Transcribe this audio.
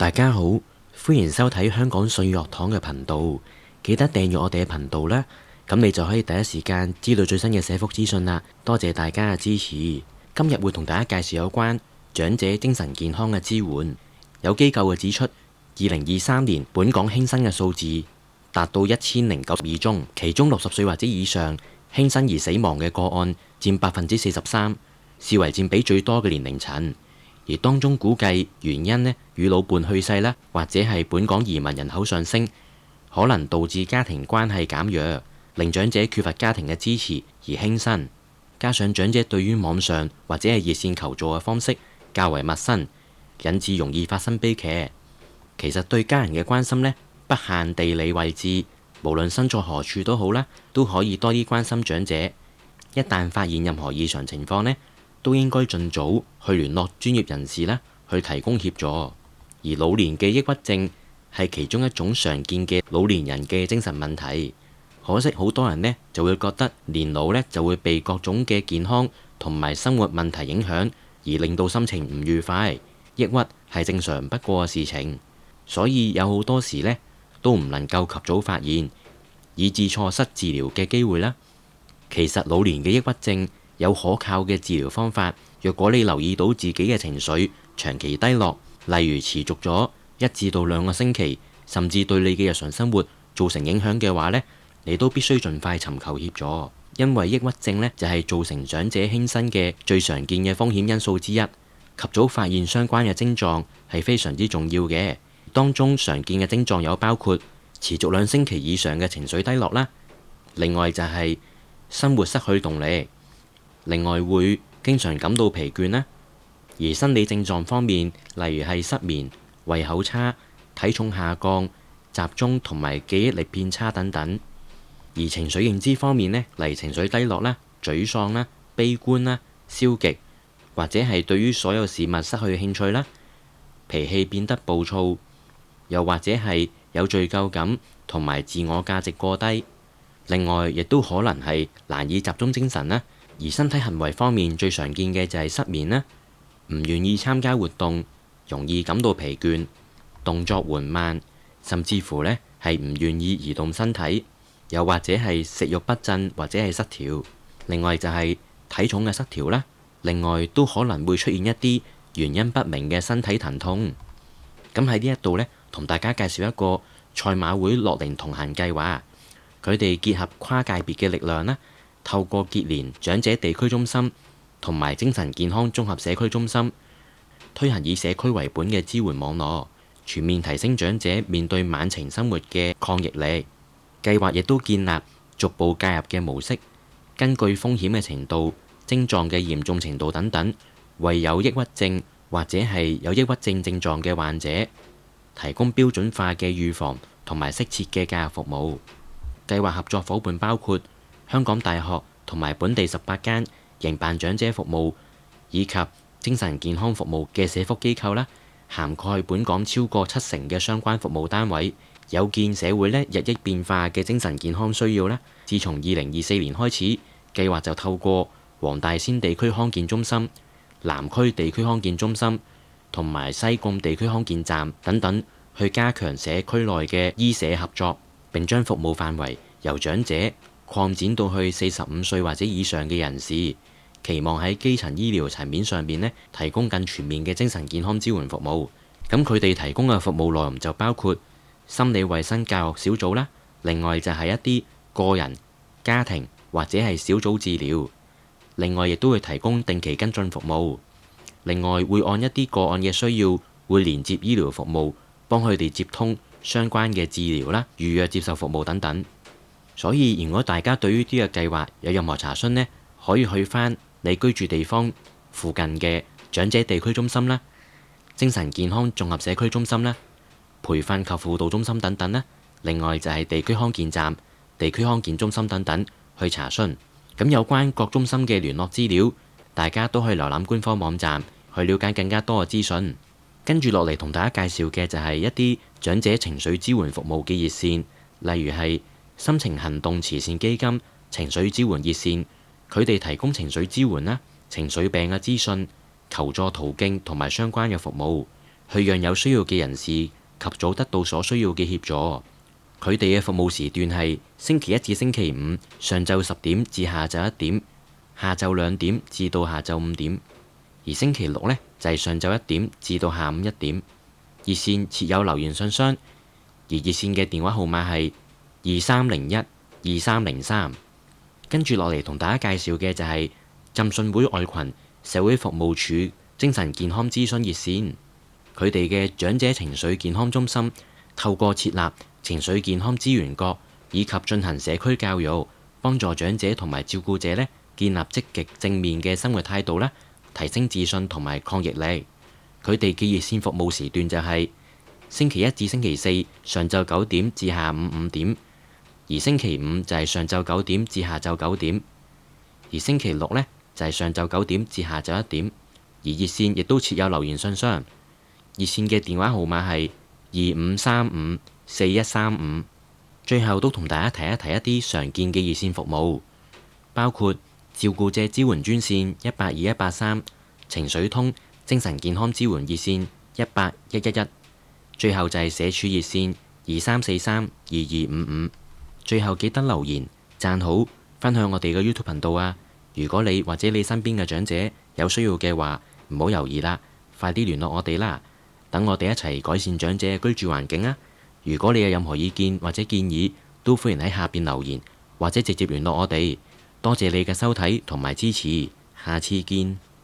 大家好，歡迎收睇香港信樂堂嘅頻道，記得訂閱我哋嘅頻道啦，咁你就可以第一時間知道最新嘅社福資訊啦。多謝大家嘅支持。今日會同大家介紹有關長者精神健康嘅支援。有機構嘅指出，2023年本港輕生嘅數字達到1092宗，其中60歲或者以上輕生而死亡嘅個案佔43%，視為佔比最多嘅年齡層。而當中估計原因呢，與老伴去世啦，或者係本港移民人口上升，可能導致家庭關係減弱，令長者缺乏家庭嘅支持而輕生。加上長者對於網上或者係熱線求助嘅方式較為陌生，引致容易發生悲劇。其實對家人嘅關心呢，不限地理位置，無論身在何處都好啦，都可以多啲關心長者。一旦發現任何異常情況呢，都應該盡早去聯絡專業人士啦，去提供協助。而老年嘅抑鬱症係其中一種常見嘅老年人嘅精神問題。可惜好多人呢就會覺得年老呢就會被各種嘅健康同埋生活問題影響，而令到心情唔愉快。抑鬱係正常不過嘅事情，所以有好多時呢都唔能夠及早發現，以致錯失治療嘅機會啦。其實老年嘅抑鬱症有可靠嘅治療方法。若果你留意到自己嘅情緒長期低落，例如持續咗1至到2個星期，甚至對你嘅日常生活造成影響嘅話呢，你都必須盡快尋求協助。因為抑鬱症呢就係造成長者輕生嘅最常見嘅風險因素之一，及早發現相關嘅症狀係非常之重要嘅。當中常見嘅症狀有包括持續2星期以上嘅情緒低落啦，另外就係生活失去動力，另外會經常感到疲倦啦。而生理症狀方面，例如係失眠、胃口差、體重下降、集中同埋記憶力變差等等。而情緒認知方面呢，例如情緒低落啦、沮喪啦、悲觀啦、消極，或者係對於所有事物失去興趣啦，脾氣變得暴躁，又或者係有罪疚感同埋自我價值過低。另外，亦都可能係難以集中精神啦。而身體行為方面最常見嘅就係失眠啦，唔願意參加活動，容易感到疲倦，動作緩慢，甚至乎呢係唔願意移動身體，又或者係食慾不振或者係失調。另外就係體重嘅失調啦。另外都可能會出現一啲原因不明嘅身體疼痛。咁喺呢一度呢，同大家介紹一個賽馬會樂齡同行計劃，佢哋結合跨界別嘅力量啦，透過結連長者地區中心同埋精神健康綜合社區中心，推行以社區為本嘅支援網絡，全面提升長者面對晚晴生活嘅抗逆力。計劃亦都建立逐步介入嘅模式，根據風險嘅程度、症狀嘅嚴重程度等等，為有抑鬱症或者係有抑鬱症症狀嘅患者提供標準化嘅預防同埋適切嘅介入服務。計劃合作夥伴包括香港大學同埋本地18間營辦長者服務以及精神健康服務嘅社福機構啦，涵蓋本港超過70%嘅相關服務單位。有見社會日益變化嘅精神健康需要啦，自從2024年開始，計劃就透過黃大仙地區康健中心、南區地區康健中心同埋西貢地區康健站等等，去加強社區內嘅醫社合作，並將服務範圍由長者擴展到去45歲或者以上嘅人士，期望喺基層醫療層面上邊提供更全面嘅精神健康支援服務。咁佢哋提供嘅服務內容就包括心理衛生教育小組啦，另外就係一啲個人、家庭或者係小組治療，另外亦都會提供定期跟進服務，另外會按一啲個案嘅需要，會連接醫療服務，幫佢哋接通相關嘅治療啦、預約接受服務等等。所以如果大家對於呢個計劃有任何查詢呢，可以去返你居住地方附近嘅長者地區中心啦、精神健康綜合社區中心啦、培訓及輔導中心等等啦，另外就係地區康健站、地區康健中心等等去查詢。咁有關各中心嘅聯絡資料，大家都可以瀏覽官方網站去了解更加多嘅資訊。跟住落嚟同大家介紹嘅就係一啲長者情緒支援服務嘅熱線，例如係心情行動慈善基金情緒支援熱線，佢哋提供情緒支援啦、情緒病嘅資訊、求助途徑同埋相關嘅服務，去讓有需要嘅人士及早得到所需要嘅協助。佢哋嘅服務時段係星期一至星期五上晝10點至下晝1點，下晝2點至到下晝5點。而星期六呢，就係上晝1點至到下午1點。熱線設有留言信箱，而熱線嘅電話號碼係2301-2303。跟住落嚟同大家介紹嘅就係浸信會愛群社會服務處精神健康諮詢熱線。佢哋嘅長者情緒健康中心透過設立情緒健康資源角以及進行社區教育，幫助長者同埋照顧者呢建立積極正面嘅生活態度啦，提升自信同埋抗逆力。佢哋嘅熱線服務時段就係星期一至星期四上晝9點至下午5點，而星期五就係上晝9點至下晝9點，而星期六呢，就係上晝9點至下晝1點。而熱線亦都設有留言信箱，熱線嘅電話號碼係25354135。最後都同大家提一提一啲常見嘅熱線服務，包括照顧者支援專線182-183、情緒通精神健康支援熱線18111，最後就係社署熱線23432255。最後記得留言、讚好、分享我哋嘅 YouTube 頻道啊！如果你或者你身邊嘅長者有需要嘅話，唔好猶豫啦，快啲聯絡我哋啦，等我哋一齊改善長者嘅居住環境啊！如果你有任何意見或者建議，都歡迎喺下邊留言或者直接聯絡我哋。多謝你嘅收睇同埋支持，下次見。